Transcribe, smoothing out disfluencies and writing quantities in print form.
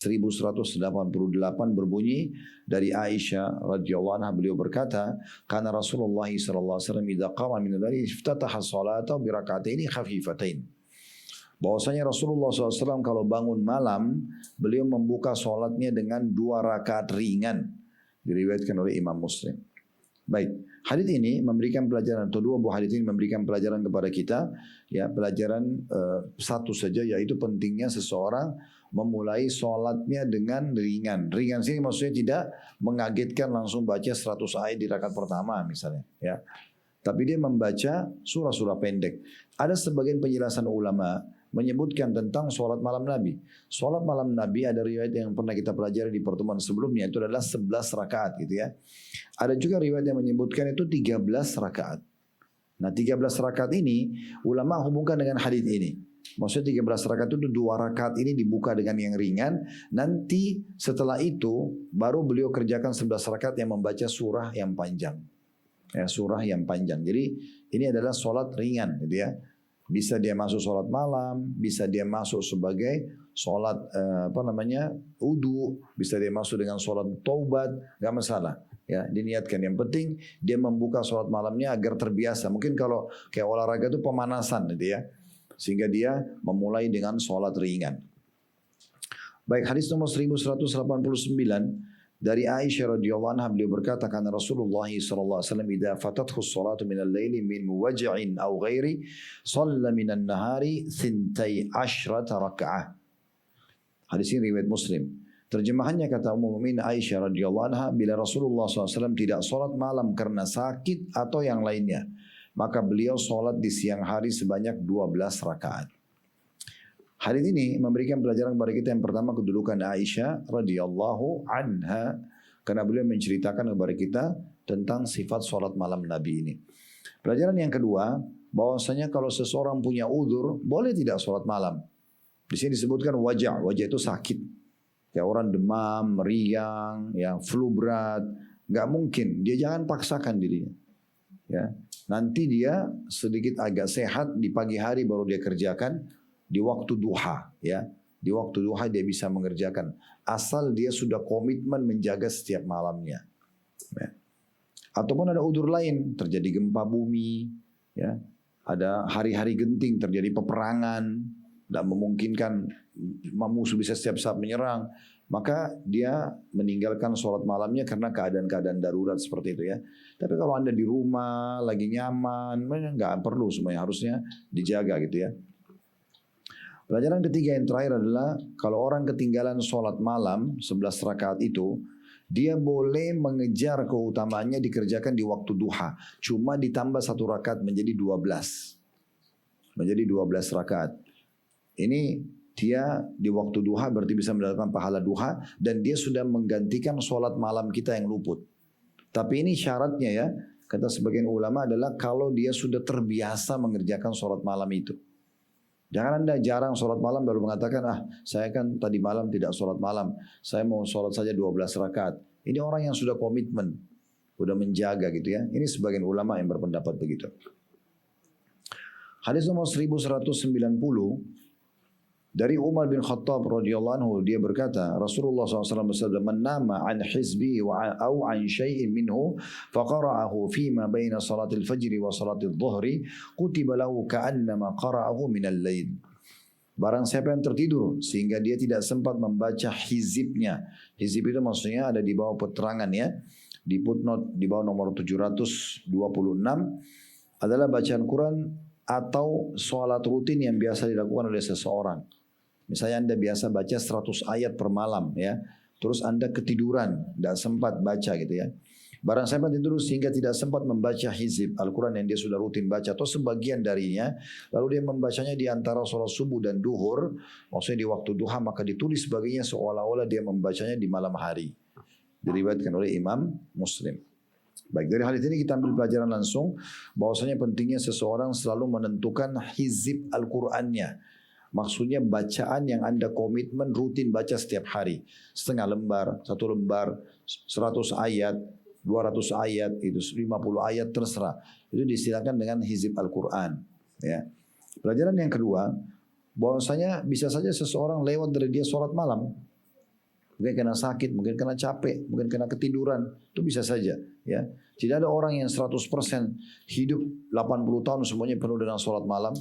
1188 berbunyi dari Aisyah radhiyallahu anha, beliau berkata, karena Rasulullah sallallahu alaihi wasallam idza qama min al-lail iftataha salata bi rak'ataini khafifatain. Bahwasanya Rasulullah SAW kalau bangun malam, beliau membuka sholatnya dengan 2 rakaat ringan. Diriwayatkan oleh Imam Muslim. Baik, hadits ini memberikan pelajaran, atau 2 buah hadits ini memberikan pelajaran kepada kita, ya pelajaran satu saja, yaitu pentingnya seseorang memulai sholatnya dengan ringan. Ringan sini maksudnya tidak mengagetkan langsung baca 100 ayat di rakaat pertama misalnya, ya. Tapi dia membaca surah-surah pendek. Ada sebagian penjelasan ulama menyebutkan tentang sholat malam Nabi. Sholat malam Nabi ada riwayat yang pernah kita pelajari di pertemuan sebelumnya, itu adalah 11 rakaat gitu ya. Ada juga riwayat yang menyebutkan itu 13 rakaat. Nah 13 rakaat ini ulama hubungkan dengan hadis ini. Maksudnya 13 rakaat itu 2 rakaat ini dibuka dengan yang ringan. Nanti setelah itu baru beliau kerjakan 11 rakaat yang membaca surah yang panjang. Ya, surah yang panjang. Jadi ini adalah sholat ringan gitu ya. Bisa dia masuk sholat malam, bisa dia masuk sebagai sholat wudu, bisa dia masuk dengan sholat taubat, gak masalah. Ya, diniatkan. Yang penting dia membuka sholat malamnya agar terbiasa. Mungkin kalau kayak olahraga itu pemanasan gitu ya, sehingga dia memulai dengan sholat ringan. Baik, hadis nomor 1189 dari Aisyah radhiyallahu anha, beliau berkata, karena Rasulullah sallallahu alaihi wasallam idza fatathu as-salatu min al-laili min waj'in aw ghairi shalla min an-nahari 12 raka'ah. Hadis ini riwayat Muslim. Terjemahannya kata Ummul Mukminin Aisyah radhiyallahu anha, bila Rasulullah SAW tidak salat malam karena sakit atau yang lainnya, maka beliau salat di siang hari sebanyak 12 rakaat. Hadis ini memberikan pelajaran kepada kita, yang pertama kedudukan Aisyah radhiyallahu anha, karena beliau menceritakan kepada kita tentang sifat sholat malam Nabi ini. Pelajaran yang kedua, bahwasanya kalau seseorang punya udzur boleh tidak sholat malam. Di sini disebutkan wajah itu sakit. Ya, orang demam, meriang, ya flu berat, nggak mungkin. Dia jangan paksakan dirinya. Ya, nanti dia sedikit agak sehat di pagi hari baru dia kerjakan. Di waktu duha, ya, di waktu duha dia bisa mengerjakan, asal dia sudah komitmen menjaga setiap malamnya. Ya. Ataupun ada udzur lain, terjadi gempa bumi, ya, ada hari-hari genting, terjadi peperangan, tidak memungkinkan musuh bisa setiap saat menyerang, maka dia meninggalkan sholat malamnya karena keadaan-keadaan darurat seperti itu ya. Tapi kalau Anda di rumah lagi nyaman, nggak perlu semuanya, harusnya dijaga gitu ya. Pelajaran ketiga yang terakhir adalah kalau orang ketinggalan sholat malam 11 rakaat itu, dia boleh mengejar keutamaannya dikerjakan di waktu duha. Cuma ditambah 1 rakaat menjadi 12. Menjadi 12 rakaat. Ini dia di waktu duha berarti bisa mendapatkan pahala duha, dan dia sudah menggantikan sholat malam kita yang luput. Tapi ini syaratnya ya, kata sebagian ulama adalah kalau dia sudah terbiasa mengerjakan sholat malam itu. Jangan Anda jarang sholat malam baru mengatakan, saya kan tadi malam tidak sholat malam, saya mau sholat saja 12 rakaat. Ini orang yang sudah komitmen, sudah menjaga gitu ya. Ini sebagian ulama yang berpendapat begitu. Hadis nomor 1190 dari Umar bin Khattab radhiyallahu anhu, dia berkata, Rasulullah SAW bersabda, "Man nama an hizbi au an syai'in minhu faqara'ahu fima baina salatil fajri wa salatil dhuhri kutiba lahu ka'annama qara'ahu minal lail." Barang siapa yang tertidur sehingga dia tidak sempat membaca hizibnya. Hizib itu maksudnya ada di bawah peterangan ya. Di footnote di bawah nomor 726 adalah bacaan Quran atau sholat rutin yang biasa dilakukan oleh seseorang. Misalnya Anda biasa baca 100 ayat per malam ya, terus Anda ketiduran, tidak sempat baca gitu ya. Barang siapa tidur sehingga tidak sempat membaca hizib Al-Quran yang dia sudah rutin baca atau sebagian darinya, lalu dia membacanya di antara sholat subuh dan duhur, maksudnya di waktu duha, maka ditulis baginya seolah-olah dia membacanya di malam hari. Diriwayatkan oleh Imam Muslim. Baik, dari hal ini kita ambil pelajaran langsung bahwasanya pentingnya seseorang selalu menentukan hizib Al-Qur'annya. Maksudnya bacaan yang Anda komitmen rutin baca setiap hari. Setengah lembar, 1 lembar, 100 ayat, 200 ayat, itu 50 ayat terserah. Itu diistilahkan dengan hizib Al-Qur'an, ya. Pelajaran yang kedua, bahwasanya bisa saja seseorang lewat dari dia sholat malam. mungkin karena sakit, mungkin karena capek, mungkin karena ketiduran, itu bisa saja. Ya, tidak ada orang yang 100% hidup 80 tahun semuanya penuh dengan sholat malam.